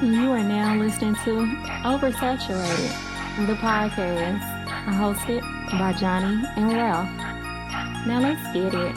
You are now listening to Oversaturated, the podcast, hosted by Johnnie and Ralph. Now let's get it.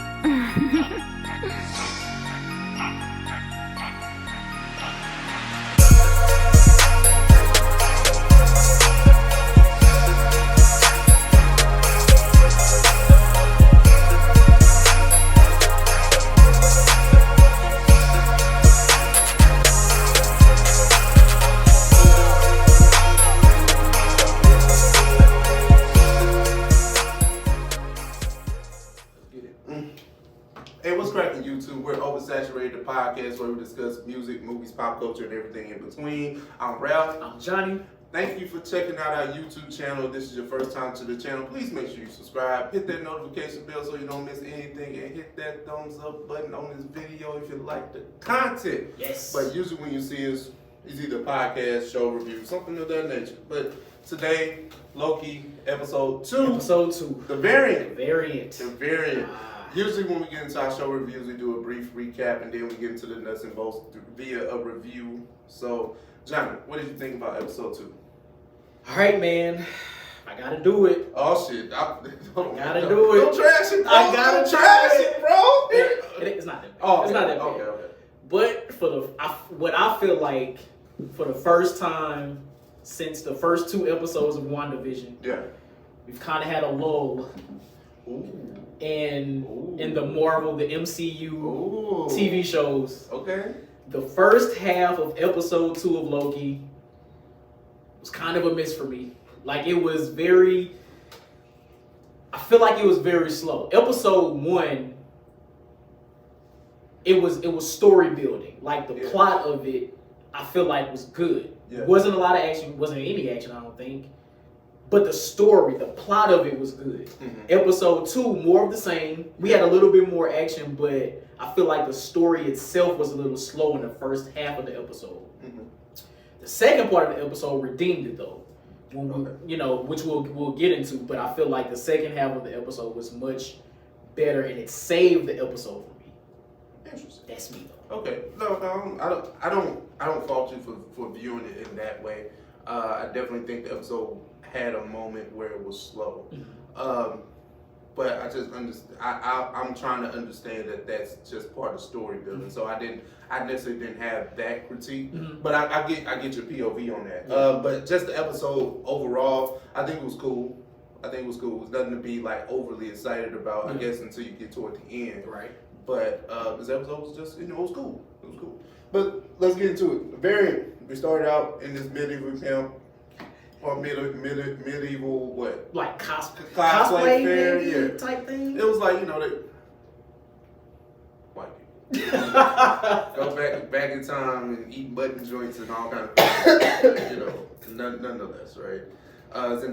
Hey, what's cracking, YouTube? We're Oversaturated, the podcast where we discuss music, movies, pop culture, and everything in between. I'm Ralph. I'm Johnny. Thank you for checking out our YouTube channel. If this is your first time to the channel, please make sure you subscribe. Hit that notification bell so you don't miss anything. And hit that thumbs up button on this video if you like the content. Yes. But usually when you see us, it's either podcast, show review, something of that nature. But today, Loki, episode 2. Episode 2. The variant. The variant. Usually when we get into our show reviews, we do a brief recap and then we get into the nuts and bolts via a review. So, Johnny, what did you think about episode 2? All right, man. I gotta do it. Oh, shit. Gotta do it. Don't trash it, bro. I gotta trash it, bro. It's not that bad. Oh, it's not that bad. Okay. But what I feel like for the first time since the first 2 episodes of WandaVision, yeah, we've kind of had a lull. Ooh. In the Marvel, the MCU TV shows. Okay. The first half of episode 2 of Loki was kind of a miss for me. Like, it was very, I feel like it was very slow. Episode 1, it was story building. Like, the plot of it, I feel like was good. Yeah. Wasn't a lot of action, wasn't any action, I don't think. But the story, the plot of it was good. Mm-hmm. Episode 2, more of the same. We had a little bit more action, but I feel like the story itself was a little slow in the first half of the episode. Mm-hmm. The second part of the episode redeemed it, though. Which we'll get into. But I feel like the second half of the episode was much better, and it saved the episode for me. Interesting. That's me, though. Okay. No, I don't fault you for viewing it in that way. I definitely think the episode had a moment where it was slow. Mm-hmm. But I just understand. I'm trying to understand that that's just part of story building. So I necessarily didn't have that critique. Mm-hmm. But I get your POV on that. But just the episode overall, I think it was cool. It was nothing to be like overly excited about. Mm-hmm. I guess until you get toward the end. Right. But this episode was just, it was cool. It was cool. But let's get into it. The variant. We started out in this medieval camp. Or medieval what? Like cosplay fair, yeah. Type thing? It was like, they white people. Go back in time and eat mutton joints and all kind of things. Nonetheless, right? It's in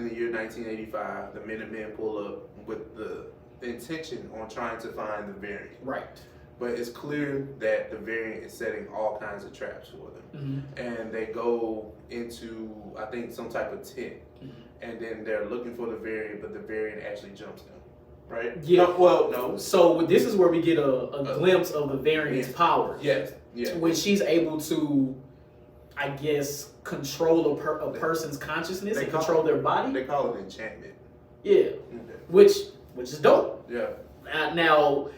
the year 1985, the Minutemen pull up with the intention on trying to find the variant. Right. But it's clear that the variant is setting all kinds of traps for them. Mm-hmm. And they go into, I think, some type of tent. Mm-hmm. And then they're looking for the variant, but the variant actually jumps them. Right? Yeah. No. So this is where we get a glimpse of the variant's power. Yes. Yeah. When she's able to, I guess, control a person's consciousness and control their body. They call it enchantment. Yeah. Okay. Which is dope. Yeah. Now,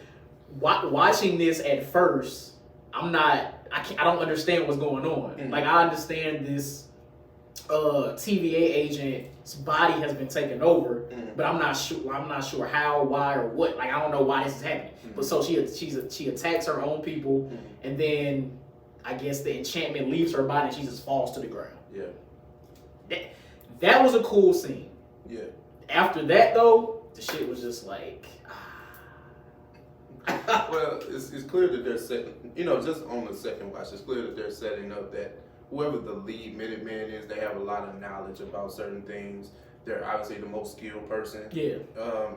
watching this at first, I don't understand what's going on. Mm-hmm. Like, I understand this TVA agent's body has been taken over, but I'm not sure how, why, or what. Like, I don't know why this is happening. Mm-hmm. But so she attacks her own people, and then I guess the enchantment leaves her body and she just falls to the ground. Yeah. That was a cool scene. Yeah. After that, though, the shit was just like. Well, it's clear that they're setting, just on the second watch, it's clear that they're setting up that whoever the lead Minuteman is, they have a lot of knowledge about certain things. They're obviously the most skilled person. Yeah.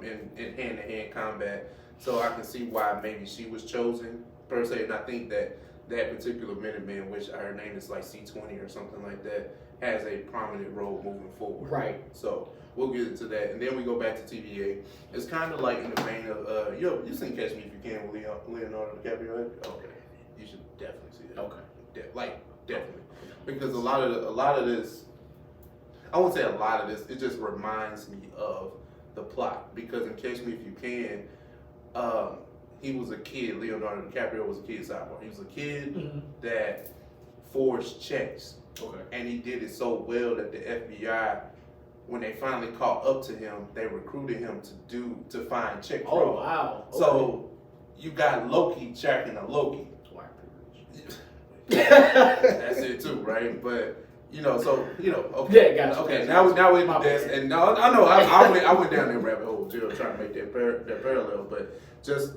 In hand-to-hand combat. So I can see why maybe she was chosen, per se. And I think that particular Minuteman, which her name is like C20 or something like that, has a prominent role moving forward. Right. So we'll get into that, and then we go back to TVA. It's kind of like in the vein of you seen Catch Me If You Can with Leonardo DiCaprio. Okay, you should definitely see that. Okay, definitely. because a lot of this, I won't say a lot of this. It just reminds me of the plot because in Catch Me If You Can, he was a kid. Leonardo DiCaprio was a kid sidebar. He was a kid that forged checks. Okay. And he did it so well that the FBI, when they finally caught up to him, they recruited him to find check fraud. Oh wow. Okay. So you got Loki tracking a Loki. White privilege. That's it too, right? But okay. Yeah, gotcha. Okay, now we're in this, and no, I know I went down that rabbit hole too, trying to make that parallel, but just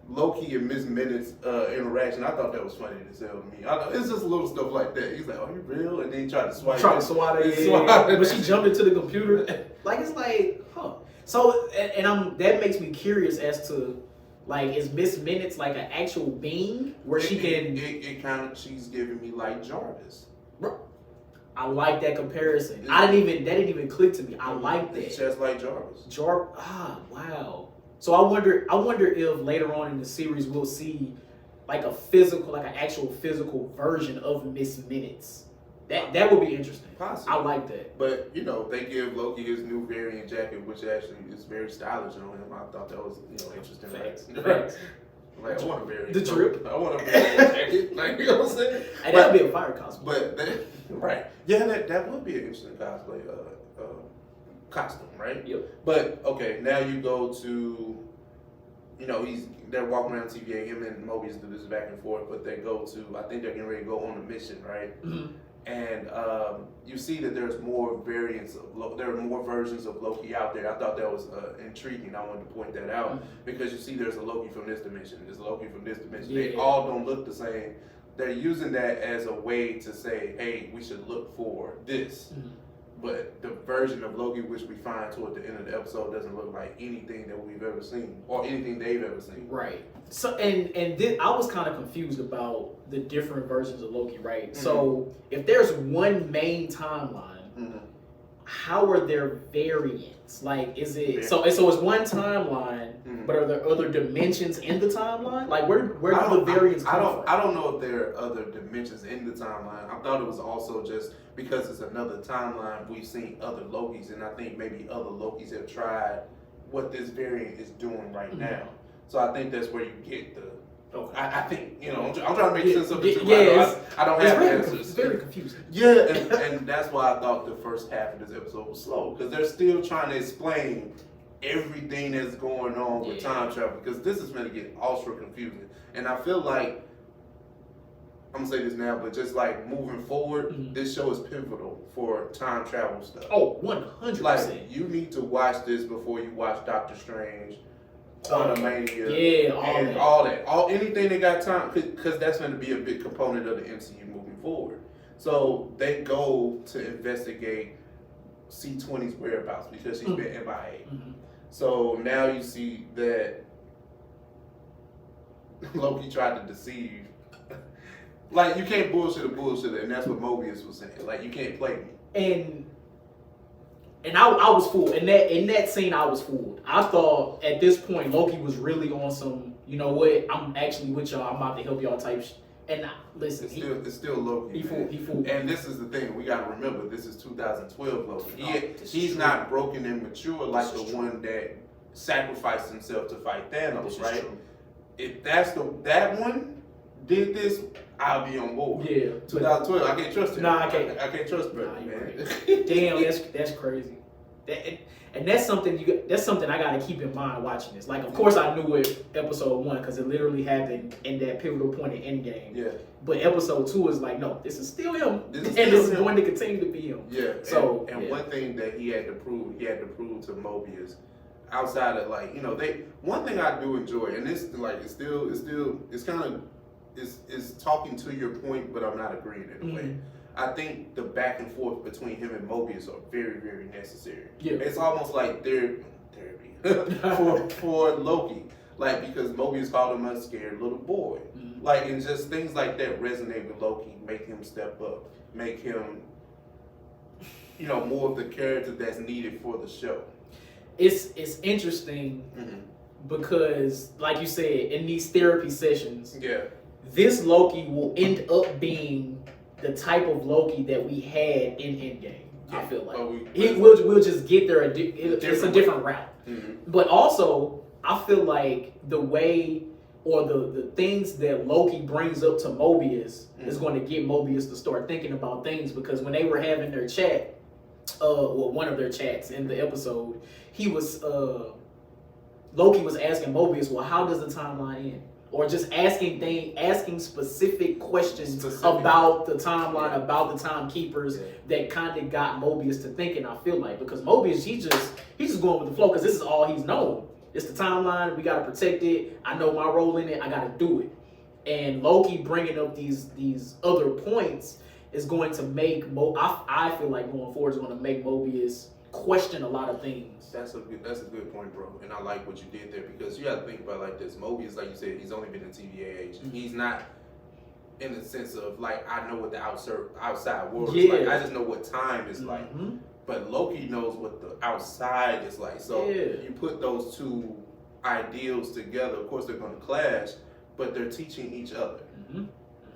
Loki and Miss Minutes interaction, I thought that was funny to tell me. It's just little stuff like that. He's like, "Are you real?" And then he tried to swipe. But she jumped into the computer. Like it's like, huh? So and that makes me curious as to like, is Miss Minutes like an actual being where she can? It kind of she's giving me like Jarvis. I like that comparison. That didn't even click to me. I like that. It's just like Jarvis. Wow. So I wonder if later on in the series we'll see like an actual physical version of Miss Minutes. That would be interesting. Possibly. I like that. But they give Loki his new variant jacket, which actually is very stylish on him. I thought that was interesting. Facts. Like I want a variant. The drip. I want a variant jacket. Like you know what I'm saying? And that'd be a fire costume. But right. Yeah, that would be an interesting cosplay costume, right? Yep. But okay, now you go to they're walking around TVA, him and Mobius do this back and forth, but they go to, I think they're getting ready to go on a mission, right? Mm-hmm. And you see that there's more variants there are more versions of Loki out there. I thought that was intriguing. I wanted to point that out because you see there's a Loki from this dimension, there's a Loki from this dimension. Yeah. They all don't look the same. They're using that as a way to say, hey, we should look for this. Mm-hmm. But the version of Loki which we find toward the end of the episode doesn't look like anything that we've ever seen or anything they've ever seen. Right. So and then I was kind of confused about the different versions of Loki, right? Mm-hmm. So if there's one main timeline, how are there variants? Like, is it so it's one timeline, but are there other dimensions in the timeline? Like, where do the variants come from? I don't know if there are other dimensions in the timeline. I thought it was also just because it's another timeline. We've seen other Lokis, and I think maybe other Lokis have tried what this variant is doing right now. So I think that's where you get the. Okay. I think I'm trying to make sense of it too. Yeah, I don't have answers. It's very confusing. Yeah, and that's why I thought the first half of this episode was slow because they're still trying to explain everything that's going on with time travel because this is going to get ultra confusing. And I feel like I'm gonna say this now, but just like moving forward, this show is pivotal for time travel stuff. Oh, 100%. Like you need to watch this before you watch Doctor Strange. Quantumania, all that, anything they got time, because that's going to be a big component of the MCU moving forward. So they go to investigate C20's whereabouts because she's been MIA. So now you see that Loki tried to deceive. Like you can't bullshit a bullshitter, and that's what Mobius was saying. Like you can't play me. And I was fooled. In that scene, I was fooled. I thought at this point Loki was really on some, you know what? I'm actually with y'all. I'm about to help y'all type shit. And listen, it's still Loki. He fooled. And this is the thing we got to remember. This is 2012 Loki. He's not broken and mature like the one that sacrificed himself to fight Thanos, right? If that's that one did this, I'll be on board. Yeah. 2012, I can't trust him. Nah, I can't. I can't trust him, man. Right. Damn, that's crazy. And that's something I gotta keep in mind watching this. Like, of course, I knew it episode 1 because it literally happened in that pivotal point in Endgame. Yeah. But episode 2 is like, no, this is still him, this is going to continue to be him. Yeah. So one thing that he had to prove to Mobius, outside of one thing I do enjoy, and this it's kind of. Is talking to your point, but I'm not agreeing in a way. I think the back and forth between him and Mobius are very, very necessary. Yeah. It's almost like therapy for Loki. Like, because Mobius called him a scared little boy. Like, and just things like that resonate with Loki, make him step up, make him, more of the character that's needed for the show. It's interesting because, like you said, in these therapy sessions, this Loki will end up being the type of Loki that we had in Endgame. I feel like we'll just get there. It's a different route. Mm-hmm. But also, I feel like the way or the things that Loki brings up to Mobius is going to get Mobius to start thinking about things, because when they were having their chat, one of their chats in the episode, he was Loki was asking Mobius, well, how does the timeline end? Or just asking specific questions about the timeline, about the timekeepers, that kind of got Mobius to thinking, I feel like, because Mobius, he's just going with the flow, because this is all he's known. It's the timeline, we gotta protect it, I know my role in it, I gotta do it. And Loki bringing up these other points is going to make, I feel like going forward is going to make Mobius question a lot of things. That's a good point, bro. And I like what you did there, because you have to think about it like this. Mobius, like you said, he's only been a TVA agent. Mm-hmm. He's not in the sense of like, I know what the outside world is like. I just know what time is like. Mm-hmm. But Loki knows what the outside is like. So you put those two ideals together. Of course, they're going to clash, but they're teaching each other. Mm-hmm.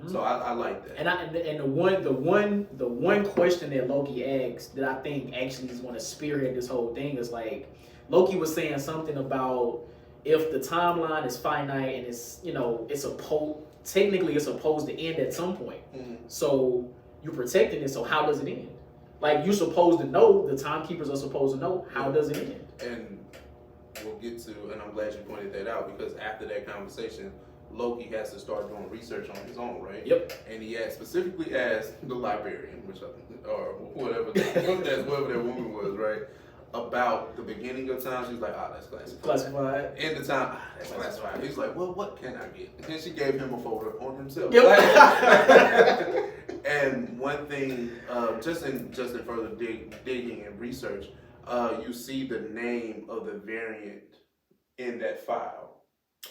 So I like that. And the one question that Loki asked that I think actually is going to spearhead this whole thing is like, Loki was saying something about if the timeline is finite and it's it's supposed to end at some point. Mm-hmm. So you're protecting it. So how does it end? Like, you're supposed to know. The timekeepers are supposed to know. How does it end? And we'll get to, and I'm glad you pointed that out, because after that conversation, Loki has to start doing research on his own, right? Yep. And he specifically asked the librarian, or whatever that woman was, right, about the beginning of time. She's like, that's classified. Classified. End of time, that's classified. He's like, well, what can I get? And then she gave him a folder on himself. Yep. And one thing, just in further digging and research, you see the name of the variant in that file.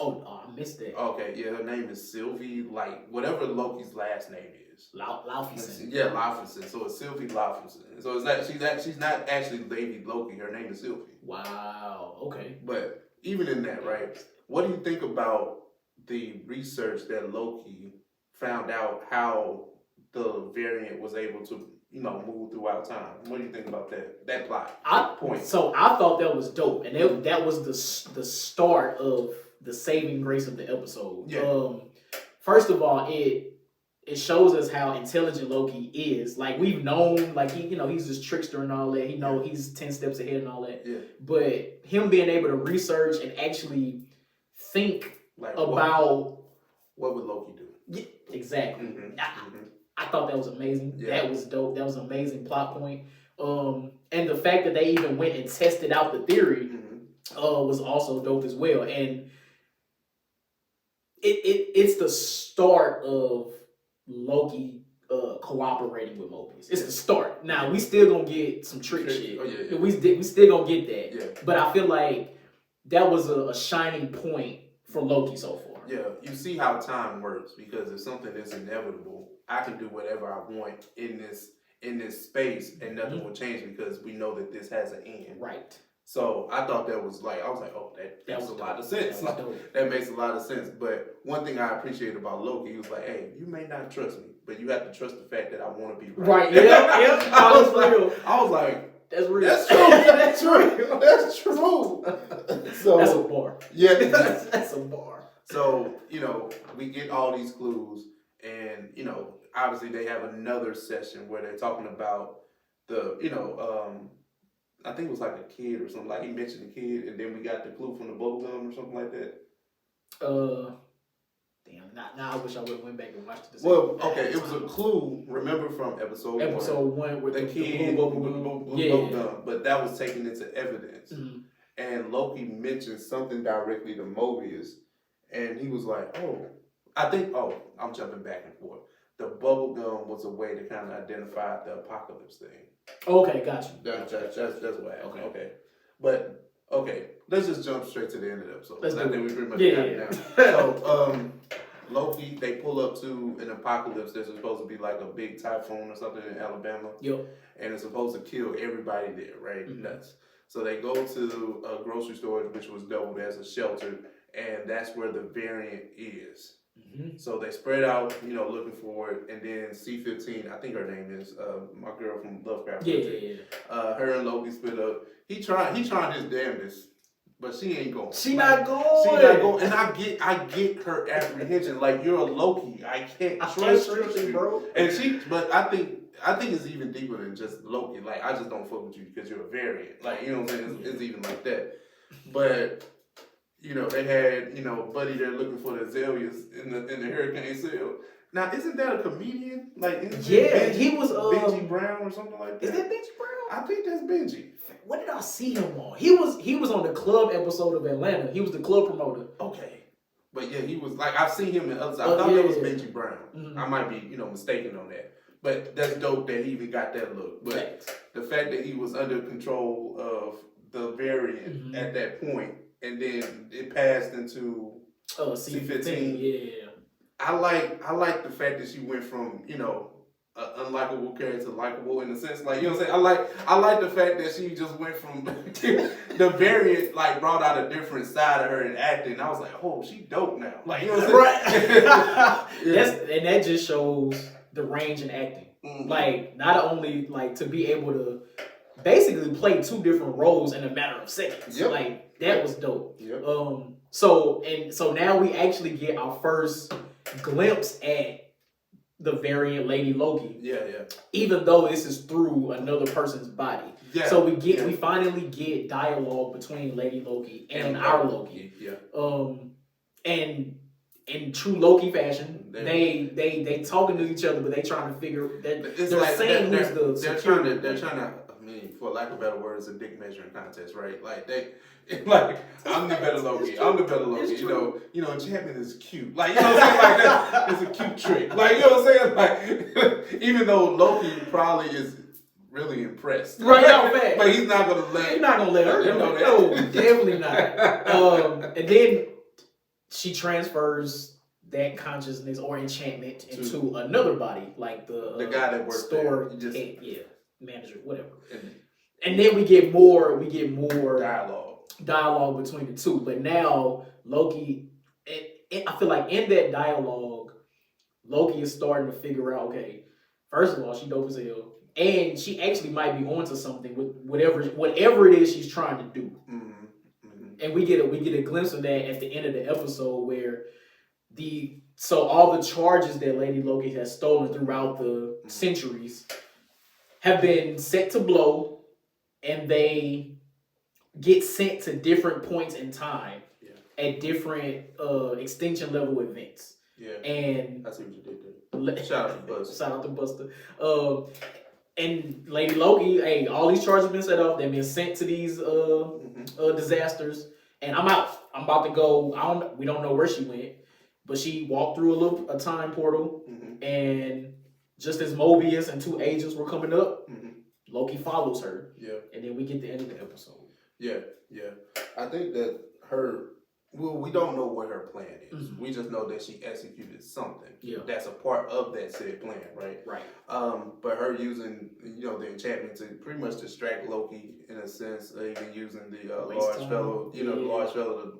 Oh, I missed that. Okay, yeah, her name is Sylvie, like whatever Loki's last name is. Laufeyson. Yeah, Laufeyson. So it's Sylvie Laufeyson. So it's not she's not actually Lady Loki. Her name is Sylvie. Wow. Okay. But even in that, right? What do you think about the research that Loki found out how the variant was able to, move throughout time? What do you think about that plot point? So I thought that was dope, and that was the start of the saving grace of the episode. Yeah. First of all, it shows us how intelligent Loki is. Like, we've known, like, he's this trickster and all that. He's 10 steps ahead and all that. Yeah. But him being able to research and actually think about what would Loki do? Yeah, exactly. Mm-hmm. I thought that was amazing. Yeah. That was dope. That was an amazing plot point. And the fact that they even went and tested out the theory was also dope as well. And it's the start of Loki cooperating with Mobius. It's the start. Now, we still gonna get some trick shit. Oh, yeah. We still gonna get that. Yeah. But I feel like that was a shining point for Loki so far. Yeah, you see how time works, because if something is inevitable, I can do whatever I want in this space and nothing will change, because we know that this has an end. Right. So I thought that was like, I was like, oh, that makes a lot of sense. That makes a lot of sense. But one thing I appreciate about Loki, he was like, hey, you may not trust me, but you have to trust the fact that I want to be right. Right, yeah. I was like, that's real. That's true. That's true. That's true. So that's a bar. Yeah. That's a bar. So, we get all these clues, and, obviously they have another session where they're talking about the, I think it was like a kid or something. Like, he mentioned a kid, and then we got the clue from the bubblegum or something like that. Damn. Now I wish I would have went back and watched this. Well, okay, it was a clue. Remember from episode 1 with the kid blue bubblegum, but that was taken into evidence. Mm-hmm. And Loki mentioned something directly to Mobius, and he was like, I'm jumping back and forth. The bubblegum was a way to kind of identify the apocalypse thing. Okay, got you. That's what happened. Okay. But, let's just jump straight to the end of the episode. I think we pretty much got it now. So, Loki, they pull up to an apocalypse. There's supposed to be like a big typhoon or something in Alabama. Yep. And it's supposed to kill everybody there, right? Mm-hmm. Nuts. So they go to a grocery store, which was doubled as a shelter, and that's where the variant is. Mm-hmm. So they spread out, looking for it, and then C-15, I think her name is my girl from Lovecraft. Yeah. Her and Loki split up. He tried his damnedest, but she ain't going. She not going. She not going. And I get her apprehension. Like, you're a Loki. I can't trust you, bro. And but I think it's even deeper than just Loki. Like, I just don't fuck with you because you're a variant. Like, you know what I'm saying? It's even like that. But they had, Buddy there looking for the azaleas in the hurricane cell. Now, isn't that a comedian? Like, he was Benji Brown or something like that. Is that Benji Brown? I think that's Benji. What did I see him on? He was on the club episode of Atlanta. He was the club promoter. Okay. But yeah, he was like, I've seen him in others. I thought that was Benji Brown. Mm-hmm. I might be, mistaken on that. But that's dope that he even got that look. But the fact that he was under control of the variant at that point, and then it passed into C-15. Yeah. I like the fact that she went from, an unlikable character to likable in a sense. Like, you know what I'm saying? I like the fact that she just went from the variant, like, brought out a different side of her in acting. I was like, oh, she dope now. Like, you know what I'm saying? Right. And that just shows the range in acting. Mm-hmm. Like, not only like to be able to basically play two different roles in a matter of seconds. Yep. Like, that was dope. Yep. So now we actually get our first glimpse at the variant Lady Loki. Yeah. Even though this is through another person's body. Yeah. So we finally get dialogue between Lady Loki and our Loki. Yeah. And in true Loki fashion, they talking to each other, but they trying to figure that they're saying who's the security. They're trying to, I mean, for lack of better words, a dick measuring contest, right? Like I'm the better Loki. I'm the better Loki. Enchantment is cute. Like, you know what I'm saying? Like, that, it's a cute trick. Like, you know what I'm saying? Like, even though Loki probably is really impressed, right? Out back, but he's not gonna let. He's not gonna let her know that. No, definitely not. And then she transfers that consciousness or enchantment into another body, like the guy that works store there. Manager, whatever. And then we get more dialogue between the two. But now Loki, I feel like in that dialogue, Loki is starting to figure out, okay, first of all, she dope as hell, and she actually might be onto something with whatever it is she's trying to do. And we get a glimpse of that at the end of the episode where all the charges that Lady Loki has stolen throughout the centuries have been set to blow, and they get sent to different points in time at different extinction level events. Yeah. And I see what you did there. Shout out to Buster. Shout out to Buster. And Lady Loki, hey, all these charges have been set off. They've been sent to these disasters. And I'm out. I'm about to go. We don't know where she went, but she walked through a time portal, and just as Mobius and two agents were coming up, Loki follows her. Yeah. And then we get the end of the episode. Yeah. I think that we don't know what her plan is. We just know that she executed something. Yeah. That's a part of that said plan, right? Right. But her using, the enchantment to pretty much distract Loki in a sense, even using the large fellow to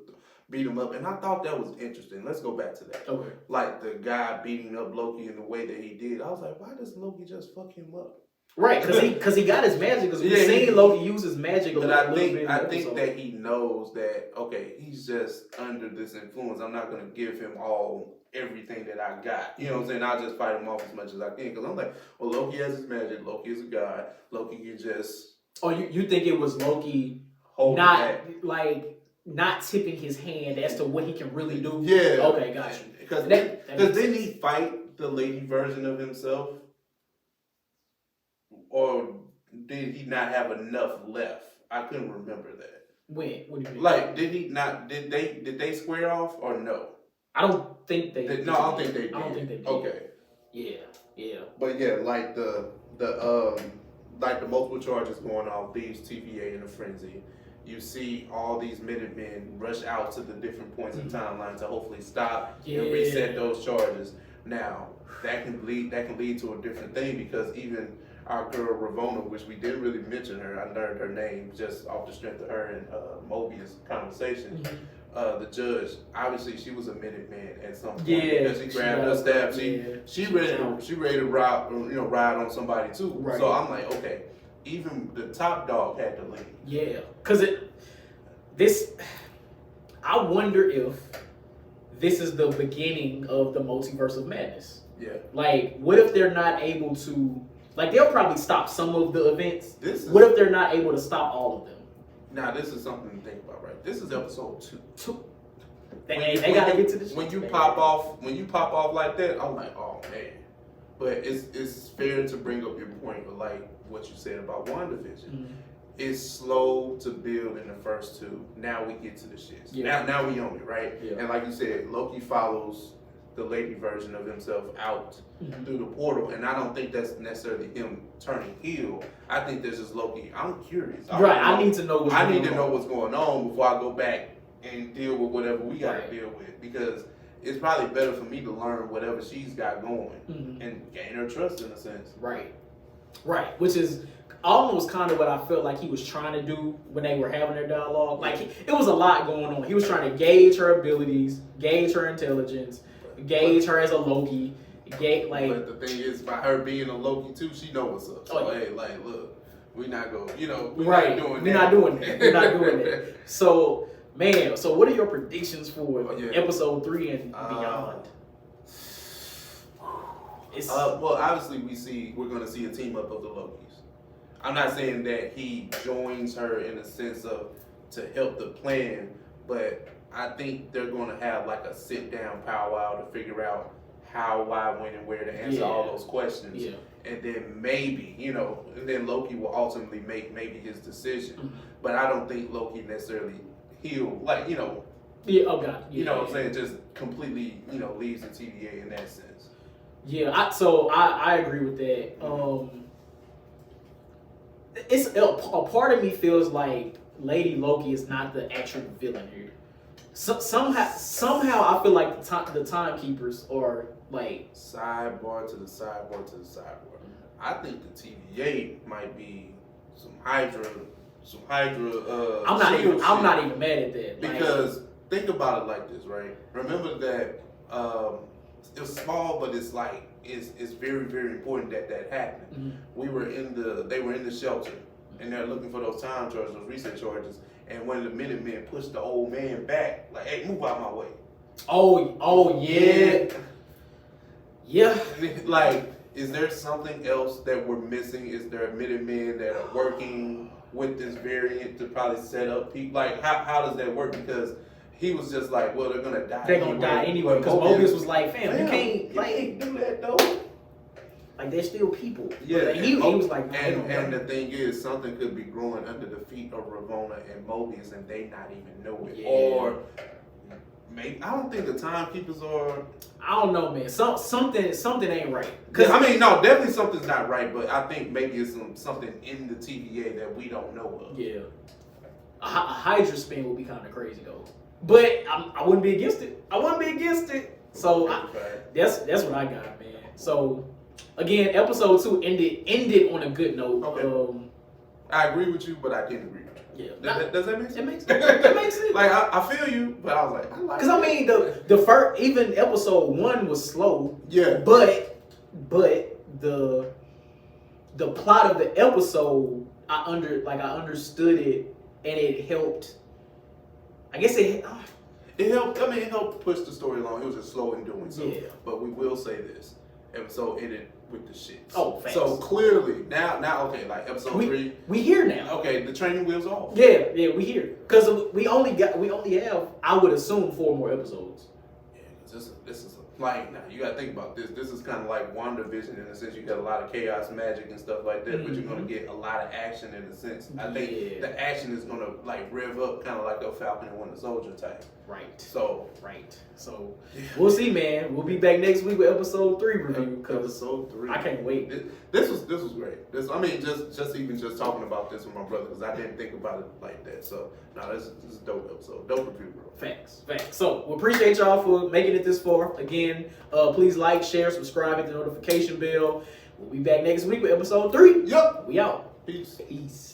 beat him up. And I thought that was interesting. Let's go back to that. Okay. Like the guy beating up Loki in the way that he did. I was like, why does Loki just fuck him up? Right, because he got his magic. Because we've seen Loki use his magic. But I think that he knows that, okay, he's just under this influence. I'm not going to give him everything that I got. You know what I'm saying? I'll just fight him off as much as I can. Because I'm like, well, Loki has his magic. Loki is a god. Loki can just... Oh, you think it was Loki not tipping his hand as to what he can really do? Yeah. Okay, got you. Because didn't he fight the lady version of himself? Or did he not have enough left? I couldn't remember that. When? What do you mean? Like, did he not? Did they square off or no? I don't think they. No, I don't think they did. I don't think they did. Okay. Yeah. But yeah, like the multiple charges going off, leaves TVA in a frenzy. You see all these Minutemen rush out to the different points in timeline to hopefully stop and reset those charges. Now that can lead to a different thing, because even our girl Ravonna, which we didn't really mention her, I learned her name just off the strength of her and Mobius conversation. the judge, obviously she was a Minuteman at some point. Yeah, because she grabbed her staff. She ready to ride on somebody too. Right. So I'm like, okay, even the top dog had to leave. Yeah, because I wonder if this is the beginning of the multiverse of madness. Yeah. Like, what if they're not able to? Like, they'll probably stop some of the events. What if they're not able to stop all of them? Now, this is something to think about, right? This is episode 2. They gotta get to the shit. When you pop off like that, I'm like, oh man. But it's fair to bring up your point of like what you said about WandaVision. Mm-hmm. It's slow to build in the first 2. Now we get to the shits. Yeah. Now we own it, right? Yeah. And like you said, Loki follows the lady version of himself out through the portal, and I don't think that's necessarily him turning heel. I think this is Loki. I'm curious. I need to know what's going on before I go back and deal with whatever we got to deal with, because it's probably better for me to learn whatever she's got going and gain her trust in a sense. Right. Which is almost kind of what I felt like he was trying to do when they were having their dialogue. Like, it was a lot going on. He was trying to gauge her abilities, gauge her intelligence, gauge her as a Loki. But the thing is, by her being a Loki too, she know what's up. So hey, like, look, we're not going, we're not doing that. So, man, what are your predictions for episode 3 and beyond? Well, obviously we're going to see a team up of the Lokis. I'm not saying that he joins her in a sense of to help the plan, but I think they're going to have like a sit down powwow to figure out how, why, when, and where to answer all those questions. Yeah. And then maybe, and then Loki will ultimately make maybe his decision. Mm-hmm. But I don't think Loki necessarily he'll Yeah, oh God. Yeah, you know what I'm saying? Just completely, leaves the TVA in that sense. Yeah, I agree with that. It's a part of me feels like Lady Loki is not the actual villain here. Somehow I feel like the timekeepers are like sidebar to the sidebar to the sidebar. I think the TVA might be some Hydra. I'm not even mad at that because think about it like this, right? Remember that it's small, but it's like it's very, very important that happened. Mm-hmm. They were in the shelter, and they're looking for those time charges, those reset charges. And one of the Minutemen pushed the old man back, like, "Hey, move out my way." Oh yeah. Yeah. Like, is there something else that we're missing? Is there Minutemen that are working with this variant to probably set up people? Like, how does that work? Because he was just like, well, they're gonna die. They're gonna die anyway. Because Mobius was like, fam, you can't do that though. Like, they're still people. Yeah. He was like, no, and the thing is, something could be growing under the feet of Ravonna and Mobius, and they not even know it. Yeah. Or maybe I don't think the timekeepers are. I don't know, man. Something ain't right. No, definitely something's not right. But I think maybe it's something in the TVA that we don't know of. Yeah. A Hydra spin would be kind of crazy though. But I wouldn't be against it. So that's what I got, man. So again, episode 2 ended on a good note. Okay. I agree with you, but I didn't agree with you. Yeah. Does that make sense? It makes sense. Like I feel you, but I was like, I like. Because the first, even episode 1 was slow. Yeah. But the plot of the episode, I understood it, and it helped. I guess it helped. It helped push the story along. It was just slow in doing so. Yeah. But we will say this: episode ended with the shit. Oh, facts. So clearly now, okay, like episode 3, we here now. Okay, the training wheels off. Yeah, we here because we only have, I would assume, 4 more episodes. Yeah, because this is like, now you gotta think about this. This is kind of like WandaVision in a sense. You got a lot of chaos magic and stuff like that, but you're gonna get a lot of action in a sense. I think the action is gonna like rev up, kind of like a Falcon and Winter Soldier type. So we'll see, man. We'll be back next week with episode 3 review. Episode 3. I can't wait. This was great. Just talking about this with my brother, because I didn't think about it like that. So this is a dope episode. Dope review, bro. Facts. So we appreciate y'all for making it this far. Again, please like, share, subscribe, hit the notification bell. We'll be back next week with episode 3. Yep. We out. Peace.